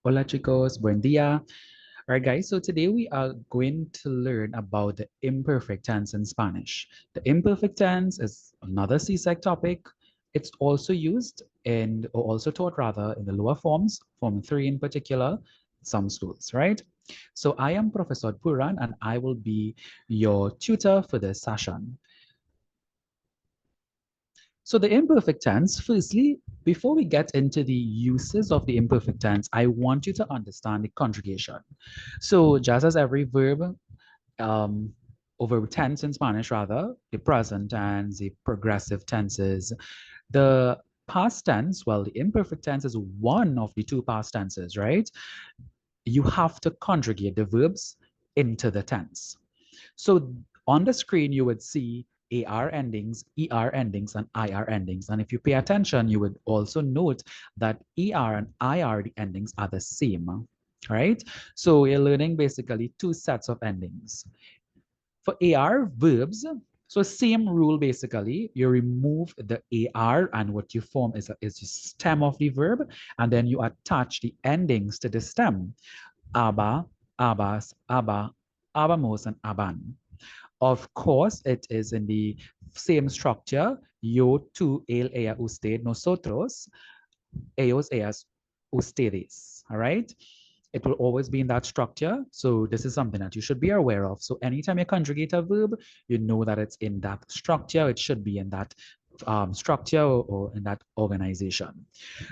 Hola chicos, buen día. All right, guys, so today we are going to learn about the imperfect tense in Spanish. The imperfect tense is another CSEC topic. It's also used in, or also taught rather, in the lower forms, Form 3 in particular, some schools, right? So I am Professor Puran and I will be your tutor for this session. So the imperfect tense, firstly, before we get into the uses of the imperfect tense, I want you to understand the conjugation. So just as every verb um, over tense in Spanish, rather, the present tense, the progressive tenses, the past tense, well, the imperfect tense is one of the two past tenses, right? You have to conjugate the verbs into the tense. So on the screen, you would see AR endings, ER endings, and IR endings. And if you pay attention, you would also note that ER and IR the endings are the same, right? So you're learning basically two sets of endings. For AR verbs, so same rule basically, you remove the AR and what you form is the stem of the verb, and then you attach the endings to the stem. Aba, abas, aba, abamos, and aban. Of course, it is in the same structure. Yo, tú, él, ella, usted, nosotros, ellos, ellas, ustedes. All right. It will always be in that structure. So this is something that you should be aware of. So anytime you conjugate a verb, you know that it's in that structure. It should be in that structure or in that organization.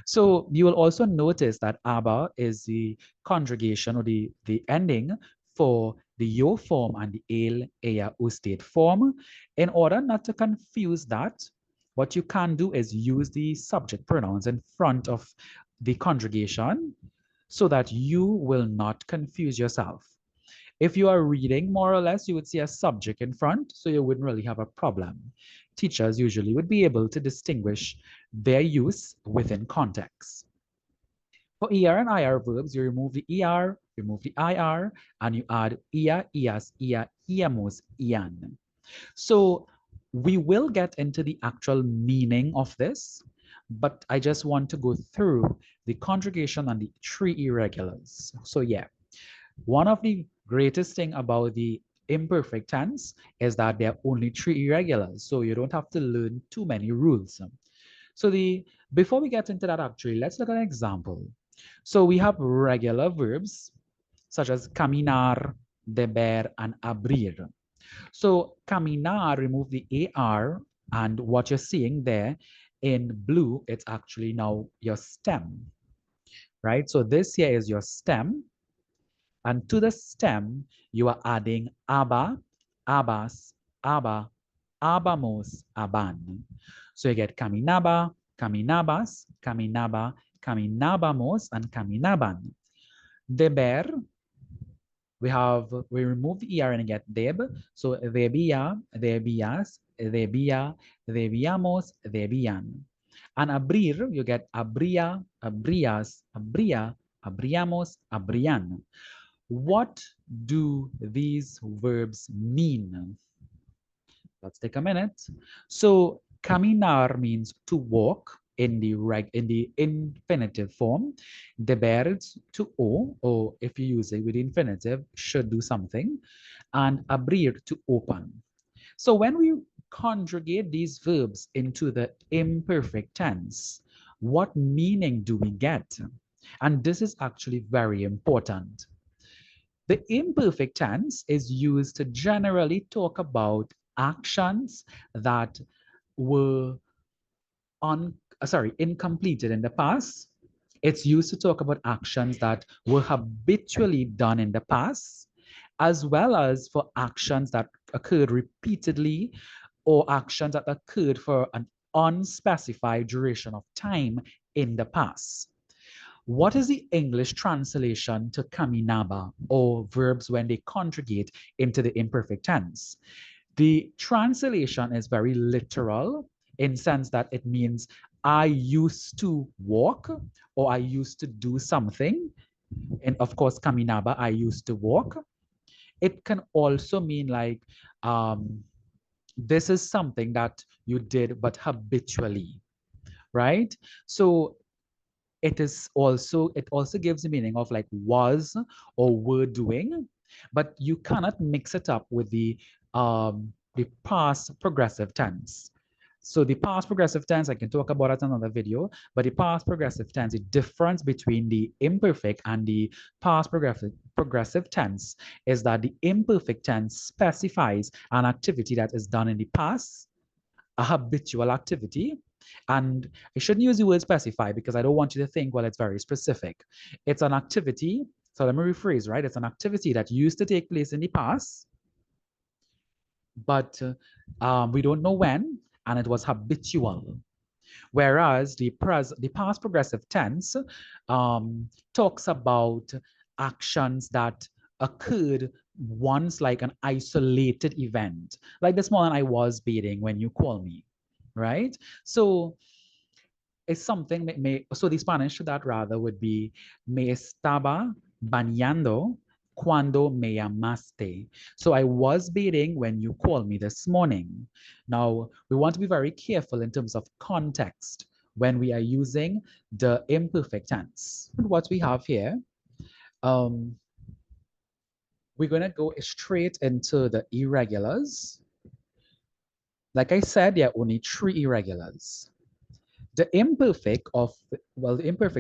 So you will also notice that aba is the conjugation or the ending for the yo form and the el, ella, usted form. In order not to confuse that, what you can do is use the subject pronouns in front of the conjugation so that you will not confuse yourself. If you are reading more or less, you would see a subject in front, so you wouldn't really have a problem. Teachers usually would be able to distinguish their use within context. For ER and IR verbs, you remove the ER, remove the IR, and you add ia, ias, ia, iamos, ian. So we will get into the actual meaning of this, but I just want to go through the conjugation and the three irregulars. So yeah, one of the greatest thing about the imperfect tense is that there are only three irregulars, so you don't have to learn too many rules. So before we get into that actually, let's look at an example. So we have regular verbs such as caminar, deber, and abrir. So caminar, remove the AR, and what you're seeing there in blue, it's actually now your stem, right? So this here is your stem, and to the stem, you are adding aba, abas, aba, abamos, aban. So you get caminaba, caminabas, caminaba, caminabamos, and caminaban. Deber, we remove the ER and get deb. So debía, debías, debía, debíamos, debían. And abrir, you get abría, abrías, abría, abríamos, abrían. What do these verbs mean? Let's take a minute. So caminar means to walk in the infinitive form. Deber to o, or if you use it with infinitive, should do something. And abrir to open. So when we conjugate these verbs into the imperfect tense, what meaning do we get? And this is actually very important. The imperfect tense is used to generally talk about actions that were incompleted in the past. It's used to talk about actions that were habitually done in the past, as well as for actions that occurred repeatedly or actions that occurred for an unspecified duration of time in the past. What is the English translation to caminaba or verbs when they conjugate into the imperfect tense? The translation is very literal in sense that it means I used to walk or I used to do something. And of course, caminaba, I used to walk. It can also mean like this is something that you did but habitually, right? So it also gives the meaning of like was or were doing, but you cannot mix it up with the past progressive tense. So the past progressive tense, I can talk about it in another video, but the past progressive tense, the difference between the imperfect and the past progressive tense is that the imperfect tense specifies an activity that is done in the past, a habitual activity. And I shouldn't use the word specify because I don't want you to think, well, it's very specific. It's an activity. So let me rephrase, right? It's an activity that used to take place in the past, but we don't know when, and it was habitual. Whereas the past progressive tense talks about actions that occurred once, like an isolated event. Like this morning, I was bathing when you call me, right? So it's something so the Spanish to that rather would be me estaba bañando cuando me llamaste. So I was bathing when you called me this morning. Now, we want to be very careful in terms of context when we are using the imperfect tense. What we have here, um, we're going to go straight into the irregulars. Like I said, there are only 3 irregulars. The imperfect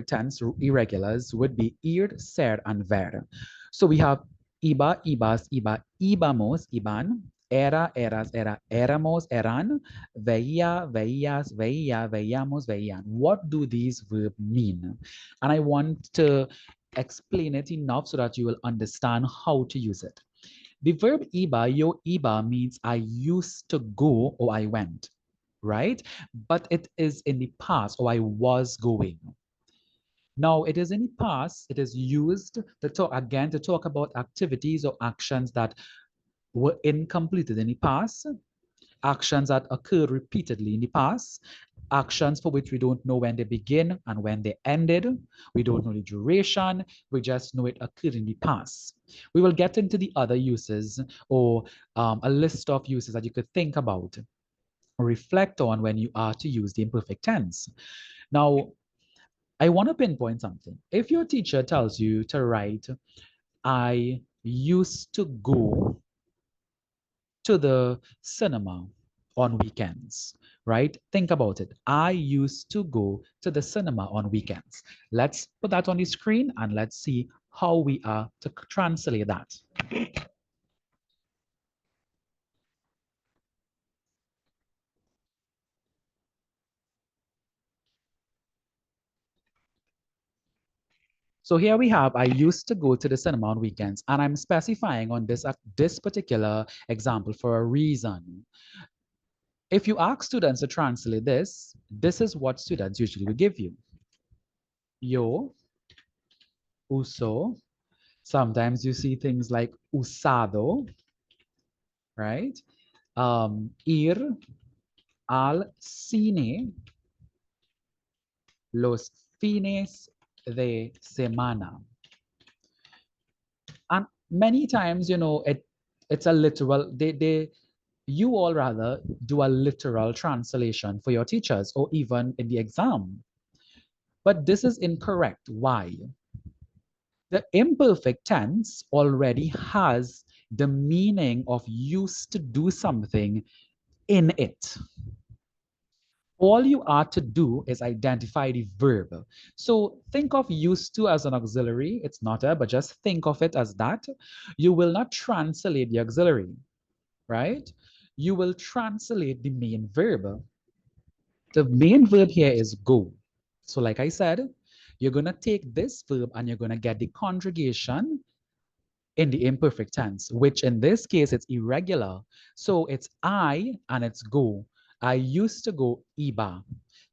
tense irregulars would be ir, ser, and ver. So we have iba, ibas, iba, ibamos, iban, era, eras, era, éramos, eran, veía, veías, veía, veíamos, veían. What do these verbs mean? And I want to explain it enough so that you will understand how to use it. The verb iba, yo iba means I used to go or I went, right? But it is in the past, or I was going. Now, it is in the past, it is used to talk about activities or actions that were incompleted in the past, actions that occurred repeatedly in the past, actions for which we don't know when they begin and when they ended. We don't know the duration, we just know it occurred in the past. We will get into the other uses or a list of uses that you could think about or reflect on when you are to use the imperfect tense. Now, I want to pinpoint something. If your teacher tells you to write, I used to go to the cinema on weekends, right? Think about it. I used to go to the cinema on weekends. Let's put that on the screen and let's see how we are to translate that. So here we have, I used to go to the cinema on weekends, and I'm specifying on this particular example for a reason. If you ask students to translate this is what students usually will give you. Yo uso. Sometimes you see things like usado, right? Ir al cine los fines de semana. And many times, it's a literal, you all rather do a literal translation for your teachers or even in the exam. But this is incorrect. Why? The imperfect tense already has the meaning of used to do something in it. All you are to do is identify the verb. So think of used to as an auxiliary. It's not a, but just think of it as that. You will not translate the auxiliary, right? You will translate the main verb. The main verb here is go. So like I said, you're going to take this verb and you're going to get the conjugation in the imperfect tense, which in this case, it's irregular. So it's I and it's go. I used to go iba.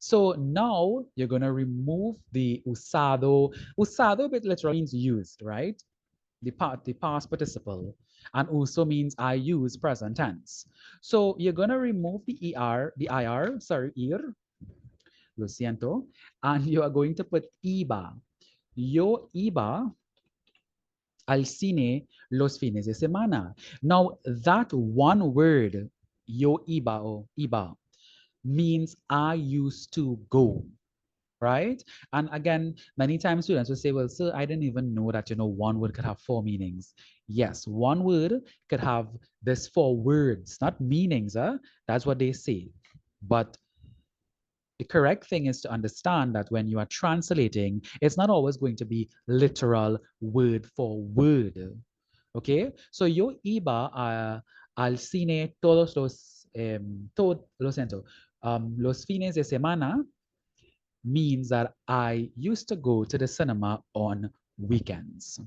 So now you're going to remove the usado. Usado but literally means used, right? The past participle. And uso means I use present tense. So you're going to remove the IR, sorry, ir, lo siento, and you are going to put iba. Yo iba al cine los fines de semana. Now, that one word, yo iba or iba, means I used to go. right? And again, many times students will say, well, sir, I didn't even know that, one word could have four meanings. Yes, one word could have this four words, not meanings, huh? That's what they say. But the correct thing is to understand that when you are translating, it's not always going to be literal word for word. Okay? So yo iba al cine todos lo siento, los fines de semana means that I used to go to the cinema on weekends.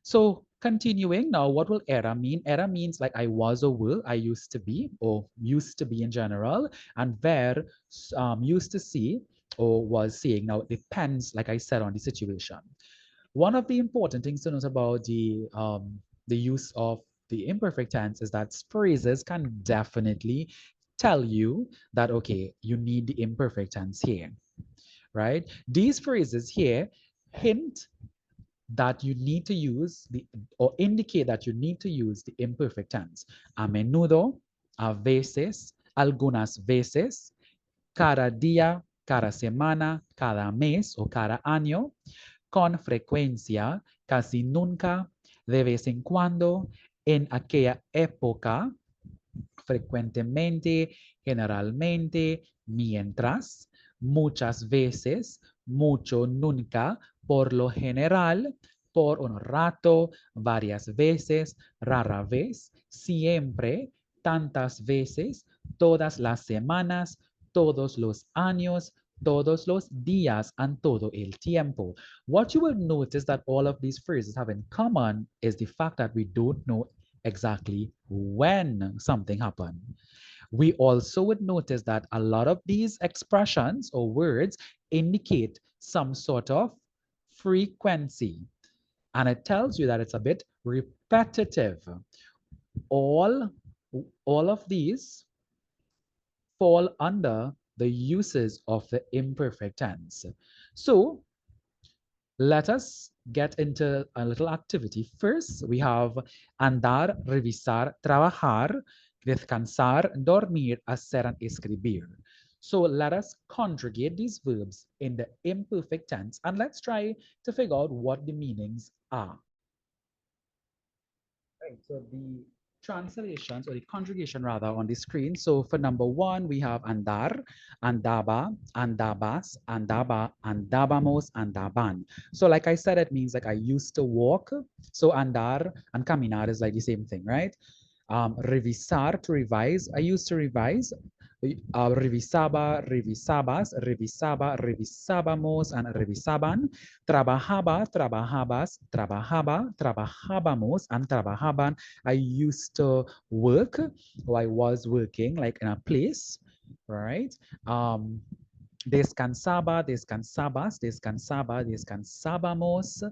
So continuing now, what will era mean? Era means like I was or will, I used to be, or used to be in general, and ver used to see or was seeing. Now it depends, like I said, on the situation. One of the important things to note about the use of the imperfect tense is that phrases can definitely tell you that okay, you need the imperfect tense here, right? These phrases here hint that you need to use the or indicate that you need to use the imperfect tense. A menudo, a veces, algunas veces, cada día, cada semana, cada mes o cada año, con frecuencia, casi nunca, de vez en cuando, en aquella época, frecuentemente, generalmente, mientras, muchas veces, mucho, nunca, por lo general, por un rato, varias veces, rara vez, siempre, tantas veces, todas las semanas, todos los años, todos los días, and todo el tiempo. What you will notice that all of these phrases have in common is the fact that we don't know exactly when something happened. We also would notice that a lot of these expressions or words indicate some sort of frequency. And it tells you that it's a bit repetitive. All, all of these fall under the uses of the imperfect tense. So let us get into a little activity. First, we have andar, revisar, trabajar, descansar, dormir, hacer, and escribir. So let us conjugate these verbs in the imperfect tense and let's try to figure out what the meanings are. Right, so the translations or the conjugation rather on the screen. So for number one, we have andar, andaba, andabas, andaba, andabamos, andaban. So like I said, it means like I used to walk. So andar and caminar is like the same thing, right? Revisar, to revise. I used to revise. Revisaba, revisabas, revisaba, revisábamos, and revisaban. Trabajaba, trabajabas, trabajaba, trabajábamos, and trabajaban. I used to work, or I was working like in a place, right? Descansaba, descansabas, descansaba, descansábamos.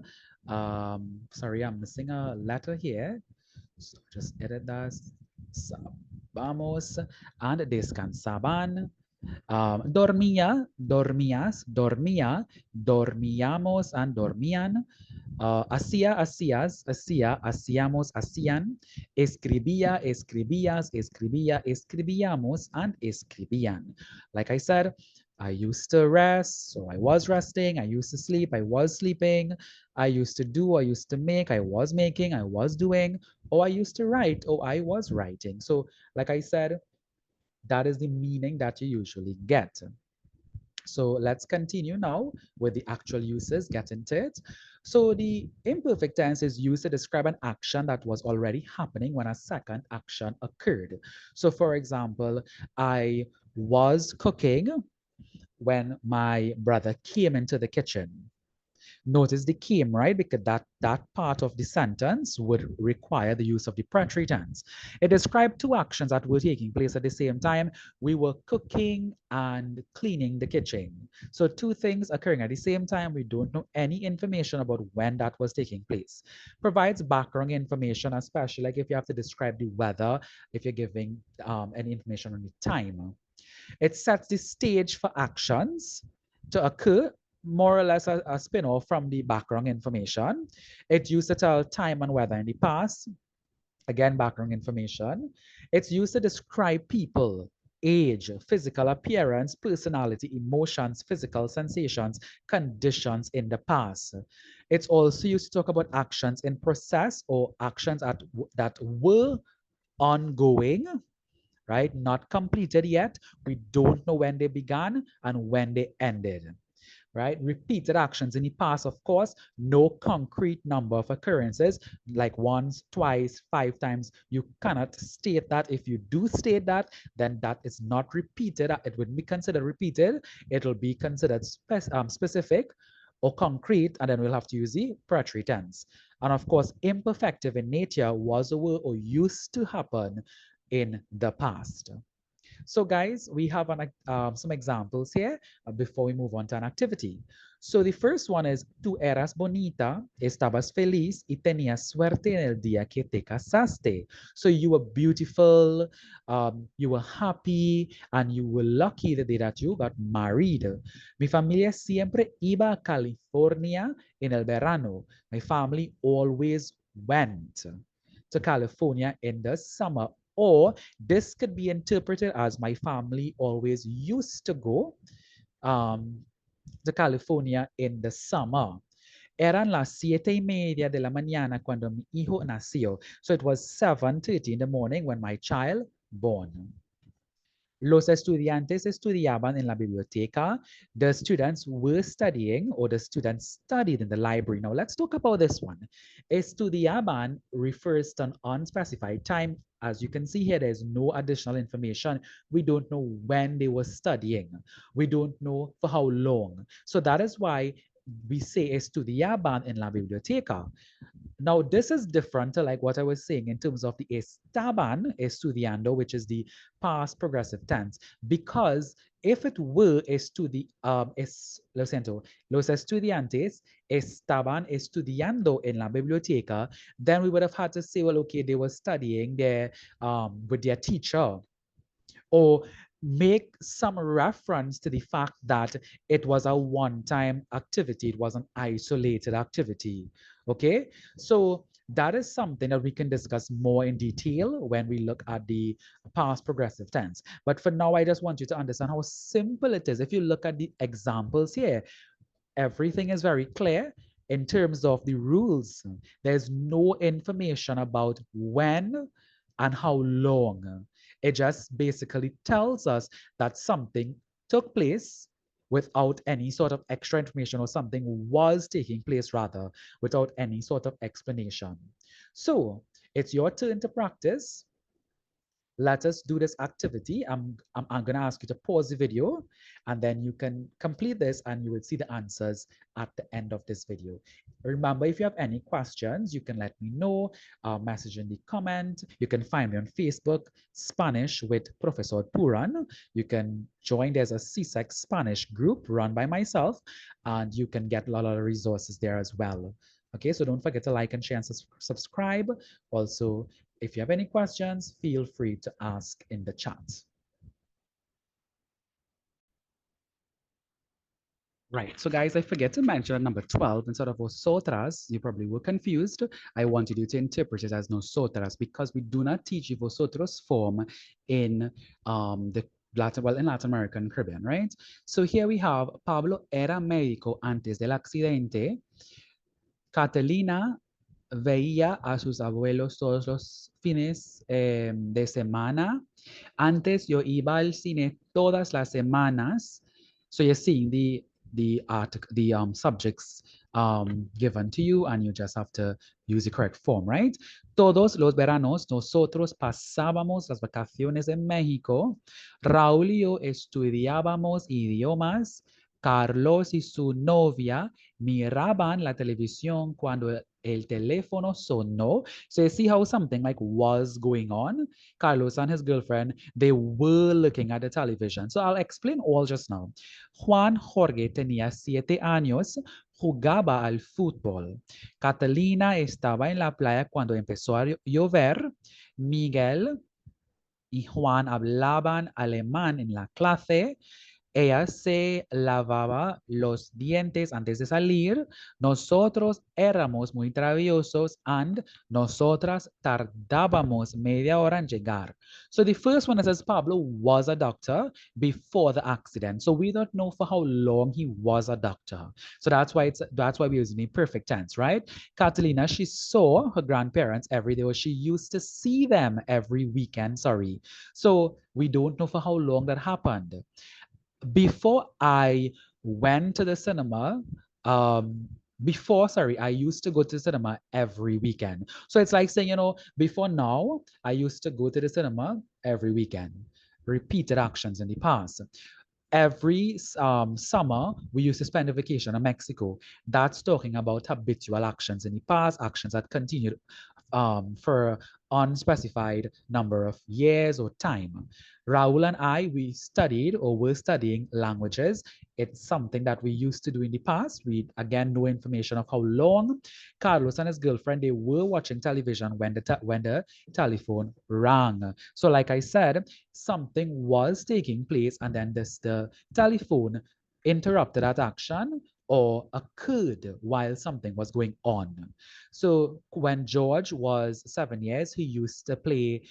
Sorry, I'm missing a letter here. So just edit that. Vamos and descansaban. Dormía, dormías, dormía, dormíamos and dormían. Hacía, hacías, hacía, hacíamos, hacían. Escribía, escribías, escribía, escribíamos, and escribían. Like I said, I used to rest, so I was resting. I used to sleep, I was sleeping. I used to do, I used to make, I was making, I was doing. Or I used to write, or I was writing. So, like I said, that is the meaning that you usually get. So let's continue now with the actual uses, get into it. So the imperfect tense is used to describe an action that was already happening when a second action occurred. So for example, I was cooking when my brother came into the kitchen. Notice the came, right? Because that part of the sentence would require the use of the preterite tense. It described two actions that were taking place at the same time. We were cooking and cleaning the kitchen. So two things occurring at the same time. We don't know any information about when that was taking place. Provides background information, especially like if you have to describe the weather, if you're giving any information on the time. It sets the stage for actions to occur, more or less a spin-off from the background information. It used to tell time and weather in the past. Again, background information. It's used to describe people. age, physical appearance, personality, emotions, physical sensations, conditions in the past. It's also used to talk about actions in process or actions that were ongoing, right? Not completed yet. We don't know when they began and when they ended, right? Repeated actions in the past, of course, no concrete number of occurrences, like once, twice, 5 times. You cannot state that. If you do state that, then that is not repeated. It wouldn't be considered repeated. It'll be considered specific or concrete, and then we'll have to use the preterite tense. And of course, imperfective in nature was a word or used to happen in the past. So guys, we have some examples here before we move on to an activity. So the first one is, tú eras bonita, estabas feliz y tenías suerte en el día que te casaste. So you were beautiful, you were happy, and you were lucky the day that you got married. Mi familia siempre iba a California en el verano. My family always went to California in the summer. Or this could be interpreted as, my family always used to go to California in the summer. Eran las 7:30 de la mañana cuando mi hijo nació. So it was 7:30 in the morning when my child born. Los estudiantes estudiaban en la biblioteca. The students were studying, or the students studied in the library. Now let's talk about this one. Estudiaban refers to an unspecified time. As you can see here, there's no additional information. We don't know when they were studying. We don't know for how long. So that is why we say estudiaban en la biblioteca. Now, this is different to like what I was saying in terms of the estaban estudiando, which is the past progressive tense, because if it were lo siento, los estudiantes estaban estudiando en la biblioteca, then we would have had to say, well, okay, they were studying there with their teacher, or make some reference to the fact that it was a one-time activity, it was an isolated activity. Okay, so that is something that we can discuss more in detail when we look at the past progressive tense. But for now, I just want you to understand how simple it is. If you look at the examples here, everything is very clear in terms of the rules. There's no information about when and how long. It just basically tells us that something took place without any sort of extra information, or something was taking place rather without any sort of explanation. So it's your turn to practice. Let us do this activity. I'm going to ask you to pause the video, and then you can complete this and you will see the answers at the end of this video. Remember, if you have any questions, you can let me know, message in the comment. You can find me on Facebook, Spanish with Professor Puran. You can join, there's a CSEC Spanish group run by myself, and you can get a lot of resources there as well. Okay, so don't forget to like and share and subscribe. Also, if you have any questions, feel free to ask in the chat. Right, so guys, I forget to mention number 12 instead of vosotras. You probably were confused. I wanted you to interpret it as nosotras because we do not teach the vosotros form in the in Latin American and Caribbean, right? So here we have, Pablo era médico antes del accidente. Catalina veía a sus abuelos todos los fines de semana. Antes yo iba al cine todas las semanas. So you're seeing the subjects given to you, and you just have to use the correct form, right? Todos los veranos nosotros pasábamos las vacaciones en México. Raúl y yo estudiábamos idiomas. Carlos y su novia miraban la televisión cuando el teléfono sonó. So you see how something like was going on? Carlos and his girlfriend, they were looking at the television. So I'll explain all just now. Juan Jorge tenía 7 años, jugaba al fútbol. Catalina estaba en la playa cuando empezó a llover. Miguel y Juan hablaban alemán en la clase. Ella se lavaba los dientes antes de salir. Nosotros éramos muy traviesos and nosotras tardábamos media hora en llegar. So the first one says Pablo was a doctor before the accident. So we don't know for how long he was a doctor. So that's why we're using the perfect tense, right? Catalina, she saw her grandparents every day, or she used to see them every weekend. Sorry. So we don't know for how long that happened. Before I went to the cinema, um, I used to go to the cinema every weekend. So it's like saying, before now, I used to go to the cinema every weekend. Repeated actions in the past. Every summer, we used to spend a vacation in Mexico. That's talking about habitual actions in the past, actions that continued for unspecified number of years or time. Raul and I, we studied or were studying languages. It's something that we used to do in the past. We, again, know information of how long. Carlos and his girlfriend, they were watching television when the telephone rang. So like I said, something was taking place and then the telephone interrupted that action or occurred while something was going on. So when George was 7 years, he used to play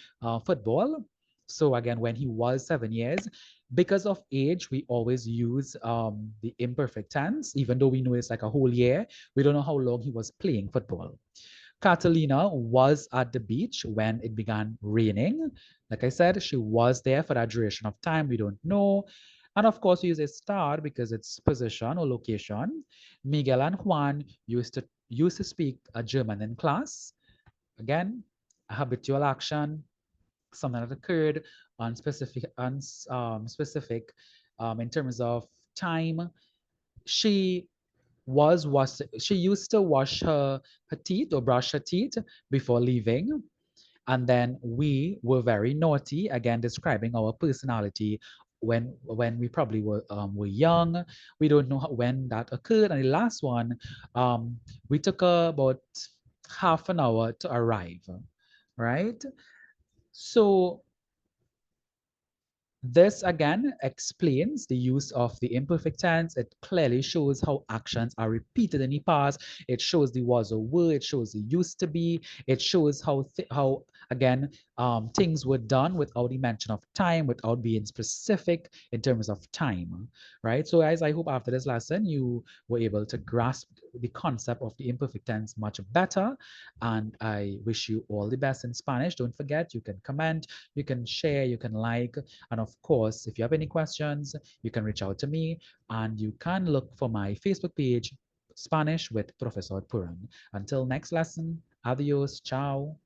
football. So again, when he was 7 years, because of age, we always use the imperfect tense, even though we know it's like a whole year. We don't know how long he was playing football. Catalina was at the beach when it began raining. Like I said, she was there for that duration of time. We don't know. And of course, we use a star because it's position or location. Miguel and Juan used to speak German in class. Again, a habitual action, something that occurred on specific in terms of time. She she used to wash her teeth or brush her teeth before leaving. And then we were very naughty, again describing our personality when we probably were young. We don't know when that occurred. And the last one, we took about half an hour to arrive, right? So this again explains the use of the imperfect tense. It clearly shows how actions are repeated in the past. It shows the was or were. It shows the used to be. It shows how again things were done without the mention of time, without being specific in terms of time, right? So guys, I hope after this lesson you were able to grasp the concept of the imperfect tense much better. And I wish you all the best in Spanish. Don't forget, you can comment, you can share, you can like, and of course, if you have any questions, you can reach out to me and you can look for my Facebook page, Spanish with Professor Puran. Until next lesson, adios, ciao.